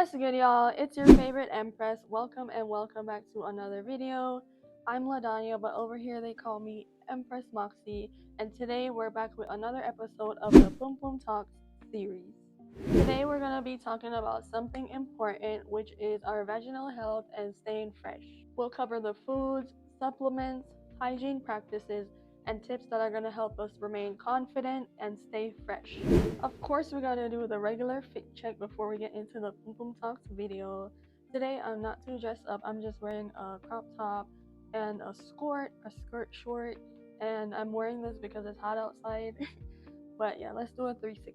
What's good, y'all? It's your favorite Empress. Welcome and welcome back to another video. I'm Ladanya, but over here they call me Empress Moxie, and today we're back with another episode of the PUM PUM Talks Series. Today we're going to be talking about something important, which is our vaginal health and staying fresh. We'll cover the foods, supplements, hygiene practices, and tips that are going to help us remain confident and stay fresh. Of course, we got to do the regular fit check before we get into the PUM PUM Talks video. Today I'm not too dressed up. I'm just wearing a crop top and a skirt short, and I'm wearing this because it's hot outside. But yeah, let's do a 360.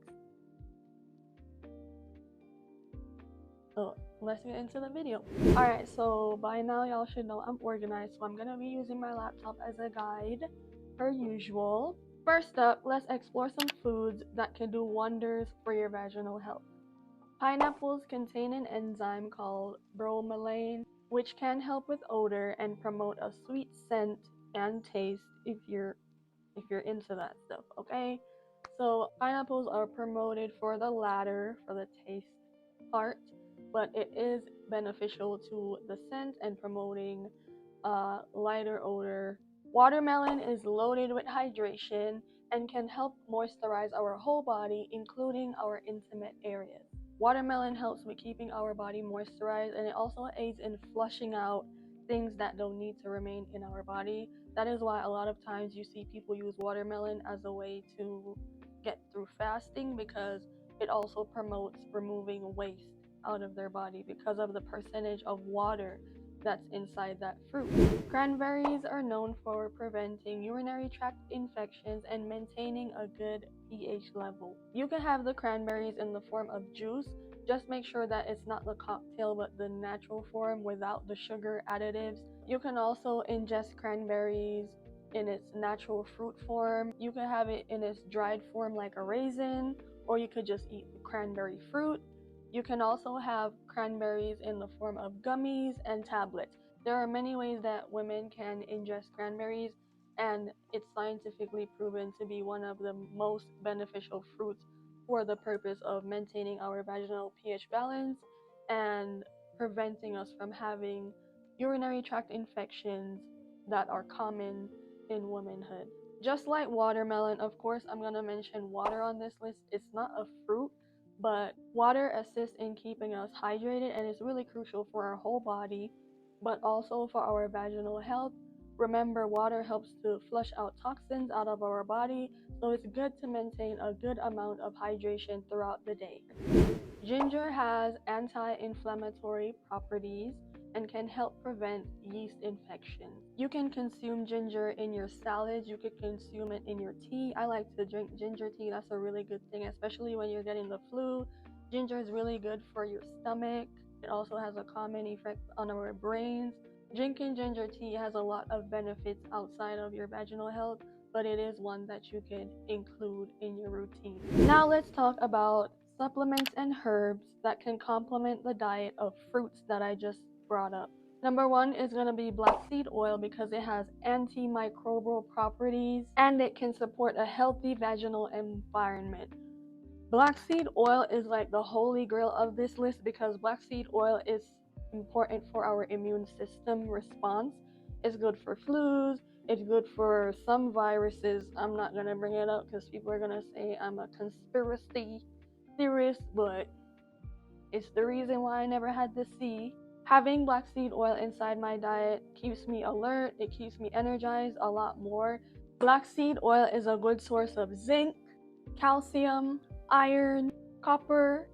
So let's get into the video. Alright, so by now y'all should know I'm organized, so I'm gonna be using my laptop as a guide per usual. First up, let's explore some foods that can do wonders for your vaginal health. Pineapples contain an enzyme called bromelain, which can help with odor and promote a sweet scent and taste if you're into that stuff, okay? So pineapples are promoted for the latter, for the taste part, but it is beneficial to the scent and promoting lighter odor. Watermelon is loaded with hydration and can help moisturize our whole body, including our intimate areas. Watermelon helps with keeping our body moisturized, and it also aids in flushing out things that don't need to remain in our body. That is why a lot of times you see people use watermelon as a way to get through fasting, because it also promotes removing waste out of their body because of the percentage of water that's inside that fruit. Cranberries are known for preventing urinary tract infections and maintaining a good pH level. You can have the cranberries in the form of juice. Just make sure that it's not the cocktail but the natural form without the sugar additives. You can also ingest cranberries in its natural fruit form. You can have it in its dried form like a raisin, or you could just eat the cranberry fruit. You can also have cranberries in the form of gummies and tablets. There are many ways that women can ingest cranberries, and it's scientifically proven to be one of the most beneficial fruits for the purpose of maintaining our vaginal pH balance and preventing us from having urinary tract infections that are common in womanhood. Just like watermelon, of course, I'm going to mention water on this list. It's not a fruit, but water assists in keeping us hydrated, and it's really crucial for our whole body, but also for our vaginal health. Remember, water helps to flush out toxins out of our body, so it's good to maintain a good amount of hydration throughout the day. Ginger has anti-inflammatory properties and can help prevent yeast infections. You can consume ginger in your salads, you could consume it in your tea. I like to drink ginger tea. That's a really good thing, especially when you're getting the flu. Ginger is really good for your stomach. It also has a calming effect on our brains. Drinking ginger tea has a lot of benefits outside of your vaginal health, but it is one that you can include in your routine. Now let's talk about supplements and herbs that can complement the diet of fruits that I just brought up. Number one is going to be black seed oil, because it has antimicrobial properties and it can support a healthy vaginal environment. Black seed oil is like the holy grail of this list, because black seed oil is important for our immune system response. It's good for flus, it's good for some viruses. I'm not going to bring it up because people are going to say I'm a conspiracy theorist, but it's the reason why I never had to see. Having black seed oil inside my diet keeps me alert, it keeps me energized a lot more. Black seed oil is a good source of zinc, calcium, iron, copper,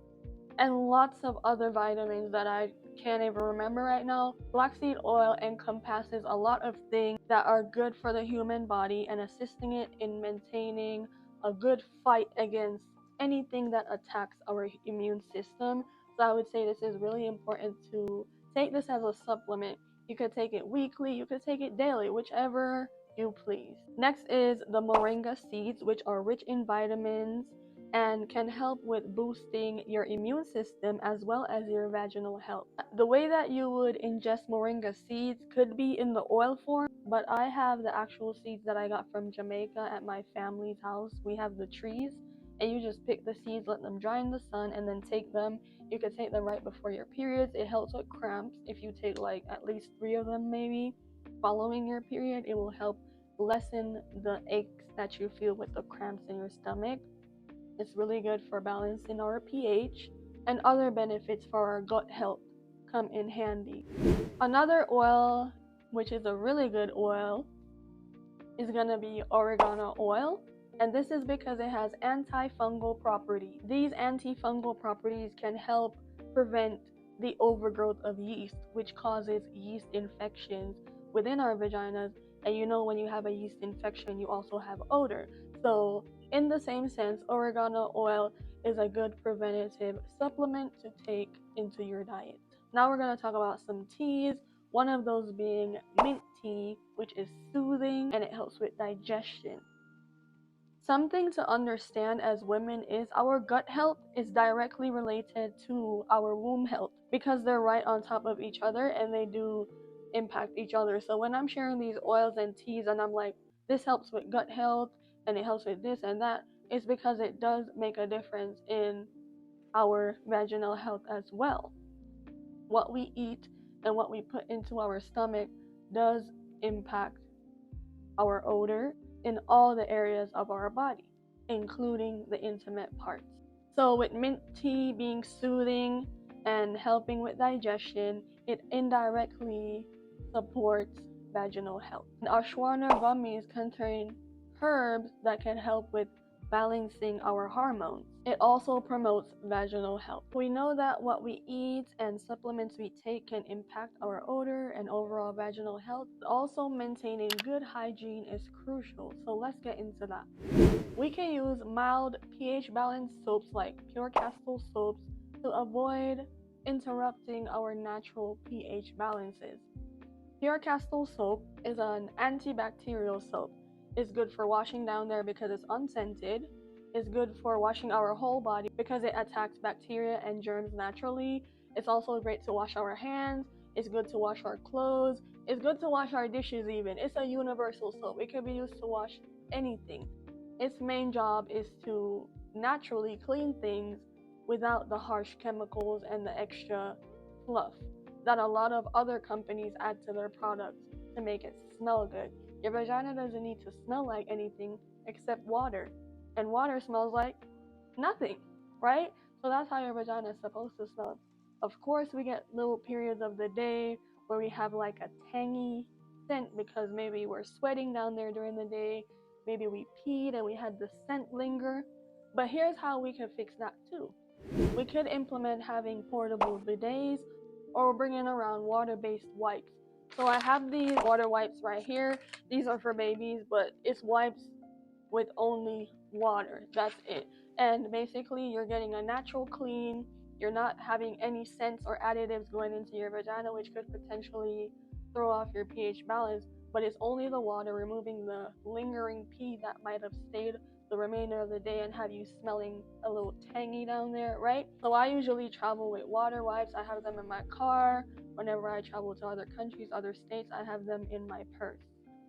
and lots of other vitamins that I can't even remember right now. Black seed oil encompasses a lot of things that are good for the human body and assisting it in maintaining a good fight against anything that attacks our immune system. So I would say this is really important to take this as a supplement. You could take it weekly, you could take it daily, whichever you please. Next is the moringa seeds, which are rich in vitamins and can help with boosting your immune system as well as your vaginal health. The way that you would ingest moringa seeds could be in the oil form, but I have the actual seeds that I got from Jamaica at my family's house. We have the trees, and you just pick the seeds, let them dry in the sun, and then take them. You could take them right before your periods. It helps with cramps. If you take like at least 3 of them maybe following your period, it will help lessen the aches that you feel with the cramps in your stomach. It's really good for balancing our pH, and other benefits for our gut health come in handy. Another oil, which is a really good oil, is going to be oregano oil. And this is because it has antifungal properties. These antifungal properties can help prevent the overgrowth of yeast, which causes yeast infections within our vaginas. And you know, when you have a yeast infection, you also have odor. So, in the same sense, oregano oil is a good preventative supplement to take into your diet. Now, we're going to talk about some teas. One of those being mint tea, which is soothing and it helps with digestion. Something to understand as women is our gut health is directly related to our womb health because they're right on top of each other and they do impact each other. So when I'm sharing these oils and teas and I'm like, this helps with gut health and it helps with this and that, it's because it does make a difference in our vaginal health as well. What we eat and what we put into our stomach does impact our odor in all the areas of our body, including the intimate parts. So with mint tea being soothing and helping with digestion, it indirectly supports vaginal health. And ashwagandha gummies contain herbs that can help with balancing our hormones. It also promotes vaginal health. We know that what we eat and supplements we take can impact our odor and overall vaginal health. Also, maintaining good hygiene is crucial, so let's get into that. We can use mild pH balanced soaps like pure castle soaps to avoid interrupting our natural pH balances. Pure castle soap is an antibacterial soap. It's good for washing down there because it's unscented. It's good for washing our whole body because it attacks bacteria and germs naturally. It's also great to wash our hands. It's good to wash our clothes. It's good to wash our dishes even. It's a universal soap. It can be used to wash anything. Its main job is to naturally clean things without the harsh chemicals and the extra fluff that a lot of other companies add to their products to make it smell good. Your vagina doesn't need to smell like anything except water, and water smells like nothing, right? So that's how your vagina is supposed to smell. Of course, we get little periods of the day where we have like a tangy scent because maybe we're sweating down there during the day, maybe we peed and we had the scent linger. But here's how we can fix that too. We could implement having portable bidets or bringing around water-based wipes. So I have these water wipes right here. These are for babies, but it's wipes with only water. That's it. And basically, you're getting a natural clean. You're not having any scents or additives going into your vagina, which could potentially throw off your pH balance. But it's only the water removing the lingering pee that might have stayed the remainder of the day and have you smelling a little tangy down there, right? So I usually travel with water wipes. I have them in my car. Whenever I travel to other countries, other states, I have them in my purse.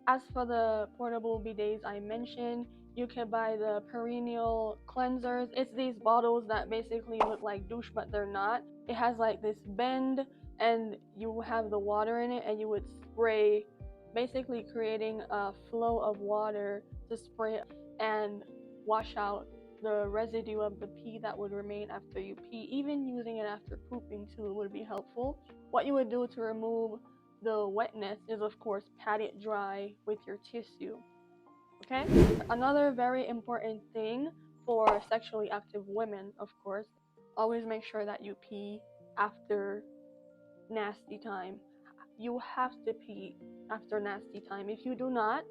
As for the portable bidets I mentioned, you can buy the perennial cleansers. It's these bottles that basically look like douche, but they're not. It has like this bend, and you have the water in it, and you would spray, basically creating a flow of water to spray and wash out the residue of the pee that would remain after you pee. Even using it after pooping too would be helpful. What you would do to remove the wetness is, of course, pat it dry with your tissue. Okay? Another very important thing for sexually active women, of course, always make sure that you pee after nasty time. You have to pee after nasty time. If you do not,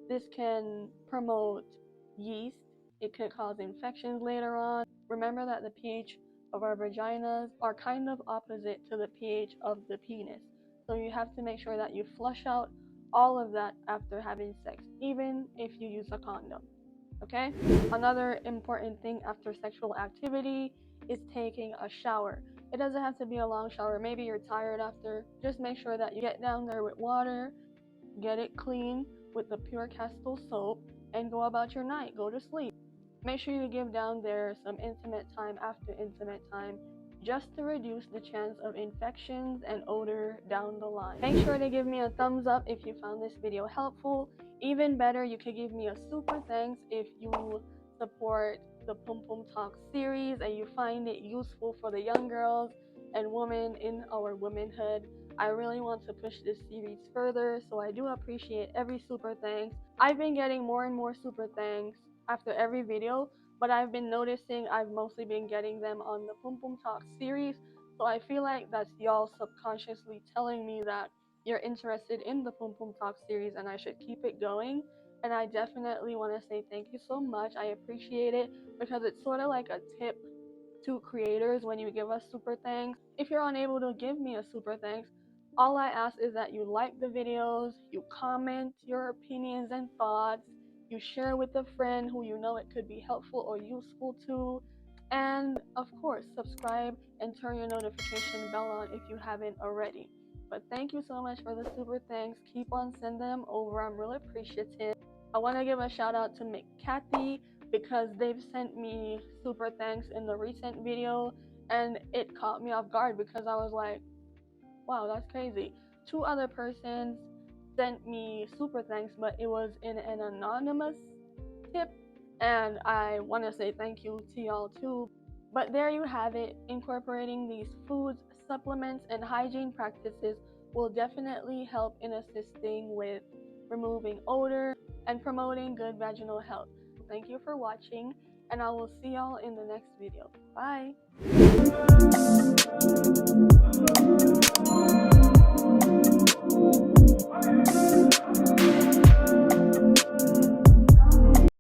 this can promote yeast. It could cause infections later on. Remember that the pH of our vaginas are kind of opposite to the pH of the penis. So you have to make sure that you flush out all of that after having sex, even if you use a condom. Okay? Another important thing after sexual activity is taking a shower. It doesn't have to be a long shower. Maybe you're tired after. Just make sure that you get down there with water, get it clean with the pure castle soap, and go about your night. Go to sleep. Make sure you give down there some intimate time after intimate time, just to reduce the chance of infections and odor down the line. Make sure to give me a thumbs up if you found this video helpful. Even better, you could give me a super thanks if you support the PUM PUM Talks series and you find it useful for the young girls and women in our womanhood. I really want to push this series further, so I do appreciate every super thanks. I've been getting more and more super thanks after every video, but I've been noticing I've mostly been getting them on the PUM PUM Talks series, so I feel like that's y'all subconsciously telling me that you're interested in the PUM PUM Talks series and I should keep it going. And I definitely want to say thank you so much. I appreciate it because it's sort of like a tip to creators when you give us super thanks. If you're unable to give me a super thanks, all I ask is that you like the videos, you comment your opinions and thoughts, you share with a friend who you know it could be helpful or useful to, and of course, subscribe and turn your notification bell on if you haven't already. But thank you so much for the super thanks. Keep on sending them over. I'm really appreciative. I want to give a shout out to McCathy because they've sent me super thanks in the recent video and it caught me off guard because I was like, wow, that's crazy. 2 other persons sent me super thanks, but it was in an anonymous tip, and I want to say thank you to y'all too. But there you have it. Incorporating these foods, supplements, and hygiene practices will definitely help in assisting with removing odor and promoting good vaginal health. Thank you for watching, and I will see y'all in the next video. Bye!